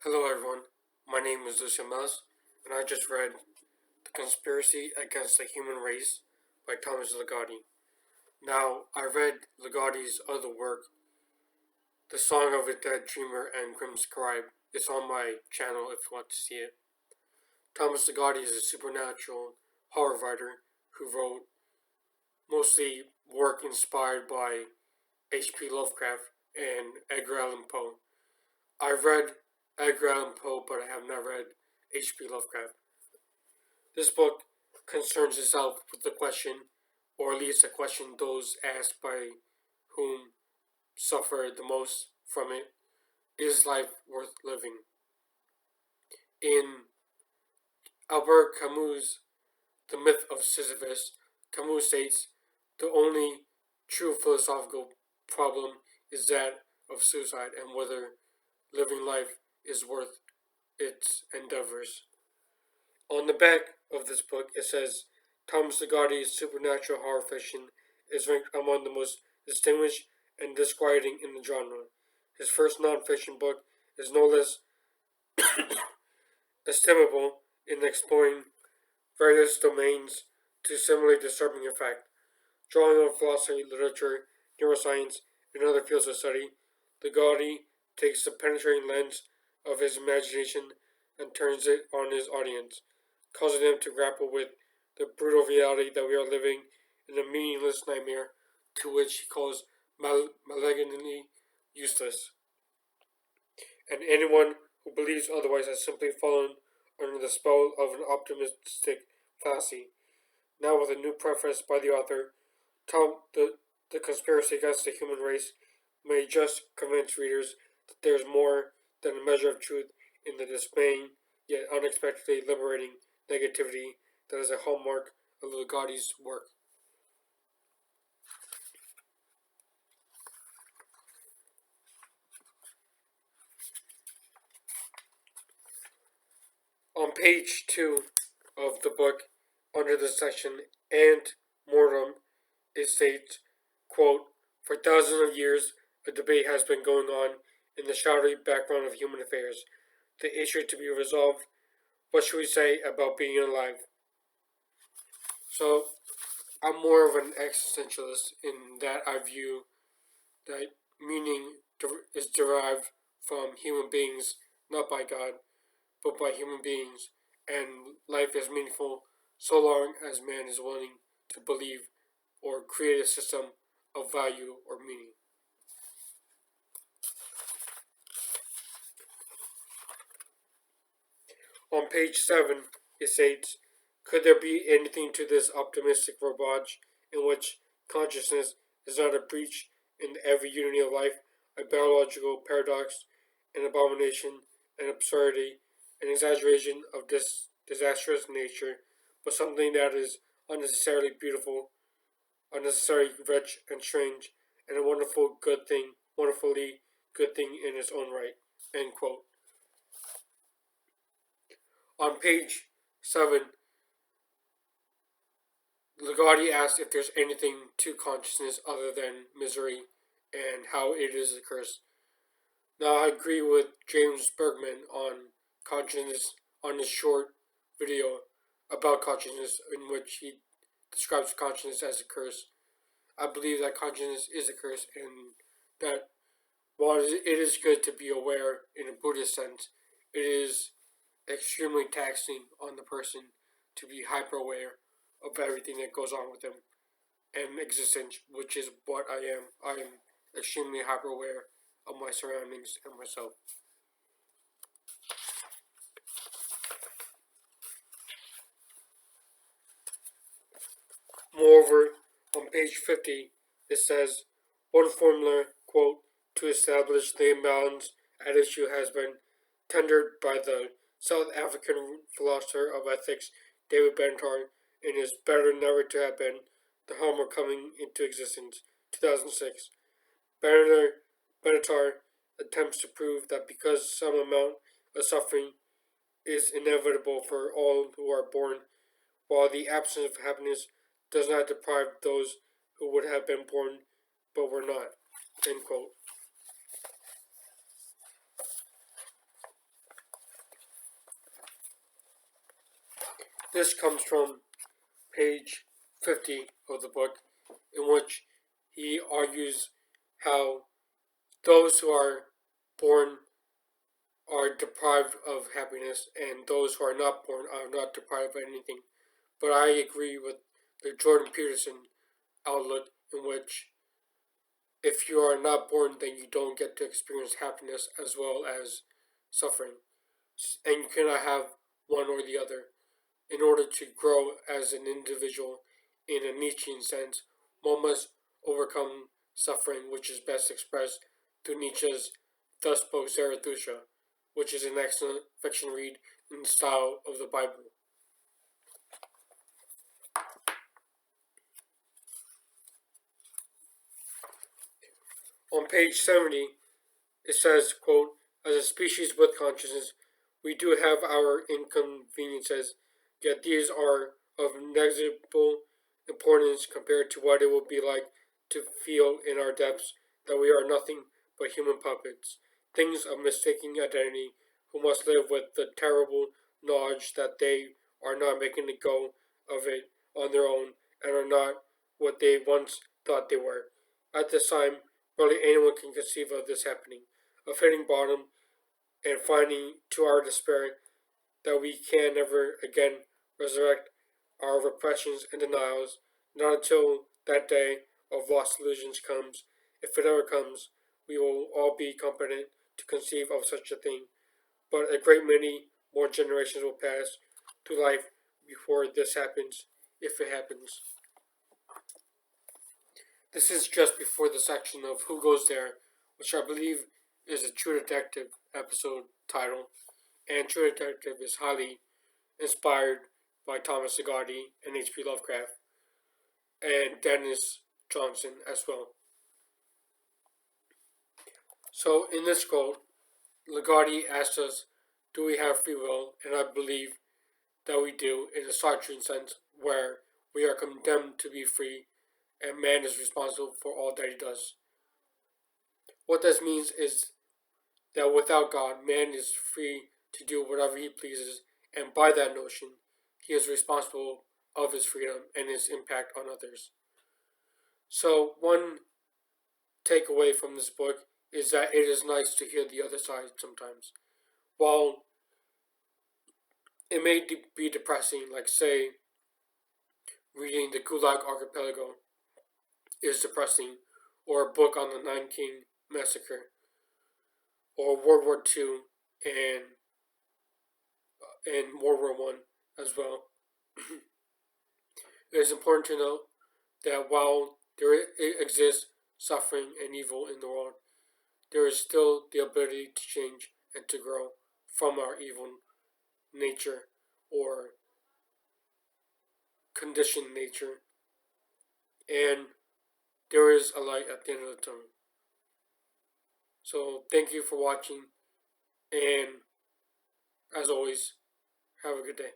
Hello everyone, my name is Lucio, and I just read The Conspiracy Against the Human Race by Thomas Ligotti. Now, I read Ligotti's other work, The Song of a Dead Dreamer and Grim Scribe. It's on my channel if you want to see it. Thomas Ligotti is a supernatural horror writer who wrote mostly work inspired by H.P. Lovecraft and Edgar Allan Poe. I've read Edgar Allan Poe, but I have not read H.P. Lovecraft. This book concerns itself with the question, or at least a question those asked by whom suffer the most from it: is life worth living? In Albert Camus' The Myth of Sisyphus, Camus states the only true philosophical problem is that of suicide and whether living life is worth its endeavors. On the back of this book, it says Thomas Ligotti's supernatural horror fiction is ranked among the most distinguished and disquieting in the genre. His first non-fiction book is no less estimable in exploring various domains to similarly disturbing effect. Drawing on philosophy, literature, neuroscience, and other fields of study, Ligotti takes the penetrating lens of his imagination and turns it on his audience, causing them to grapple with the brutal reality that we are living in a meaningless nightmare to which he calls malignantly useless. And anyone who believes otherwise has simply fallen under the spell of an optimistic fallacy. Now, with a new preface by the author, the conspiracy against the human race may just convince readers that there is more than a measure of truth in the dismaying yet unexpectedly liberating negativity that is a hallmark of Ligotti's work. On page 2 of the book, under the section "Ante Mortem," it states, quote, "For thousands of years, a debate has been going on in the shadowy background of human affairs. The issue to be resolved: what should we say about being alive?" So, I'm more of an existentialist in that I view that meaning is derived from human beings, not by God, but by human beings, and life is meaningful so long as man is willing to believe or create a system of value or meaning. On page 7, it states, could there be anything to this optimistic verbiage in which consciousness is not a breach in every unity of life, a biological paradox, an abomination, an absurdity, an exaggeration of this disastrous nature, but something that is unnecessarily beautiful, unnecessarily rich and strange, and a wonderfully good thing in its own right. End quote. On page 7, Ligotti asks if there's anything to consciousness other than misery and how it is a curse. Now, I agree with James Bergman on consciousness on his short video about consciousness, in which he describes consciousness as a curse. I believe that consciousness is a curse, and that while it is good to be aware in a Buddhist sense, it is extremely taxing on the person to be hyper aware of everything that goes on with them and existence, which is what I am. I am extremely hyper aware of my surroundings and myself. Moreover, on page 50, it says, one formula, quote, to establish the imbalance at issue has been tendered by the South African philosopher of ethics David Benatar in his Better Never to Have Been, The Harm of Coming into Existence, 2006. Benatar attempts to prove that because some amount of suffering is inevitable for all who are born, while the absence of happiness does not deprive those who would have been born but were not. End quote. This comes from page 50 of the book, in which he argues how those who are born are deprived of happiness, and those who are not born are not deprived of anything. But I agree with the Jordan Peterson outlook, in which if you are not born, then you don't get to experience happiness as well as suffering. And you cannot have one or the other. In order to grow as an individual in a Nietzschean sense, one must overcome suffering, which is best expressed through Nietzsche's Thus Spoke Zarathustra, which is an excellent fiction read in the style of the Bible. On page 70, it says, quote, as a species with consciousness, we do have our inconveniences, yet these are of negligible importance compared to what it would be like to feel in our depths that we are nothing but human puppets, things of mistaken identity, who must live with the terrible knowledge that they are not making a go of it on their own and are not what they once thought they were. At this time, barely anyone can conceive of this happening, of hitting bottom and finding to our despair that we can never again resurrect our repressions and denials, not until that day of lost illusions comes. If it ever comes, we will all be competent to conceive of such a thing, but a great many more generations will pass through life before this happens, if it happens. This is just before the section of Who Goes There, which I believe is a True Detective episode title, and True Detective is highly inspired by Thomas Ligotti and H.P. Lovecraft, and Dennis Johnson as well. So in this quote, Ligotti asks us, do we have free will? And I believe that we do, in a Sartrean sense, where we are condemned to be free, and man is responsible for all that he does. What this means is that without God, man is free to do whatever he pleases, and by that notion, he is responsible of his freedom and his impact on others. So one takeaway from this book is that it is nice to hear the other side sometimes. While it may be depressing, like say, reading the Gulag Archipelago is depressing, or a book on the Nanking Massacre, or World War II and World War One as well. It is important to note that while there exists suffering and evil in the world, there is still the ability to change and to grow from our evil nature or conditioned nature, and there is a light at the end of the tunnel. So thank you for watching, and as always, have a good day.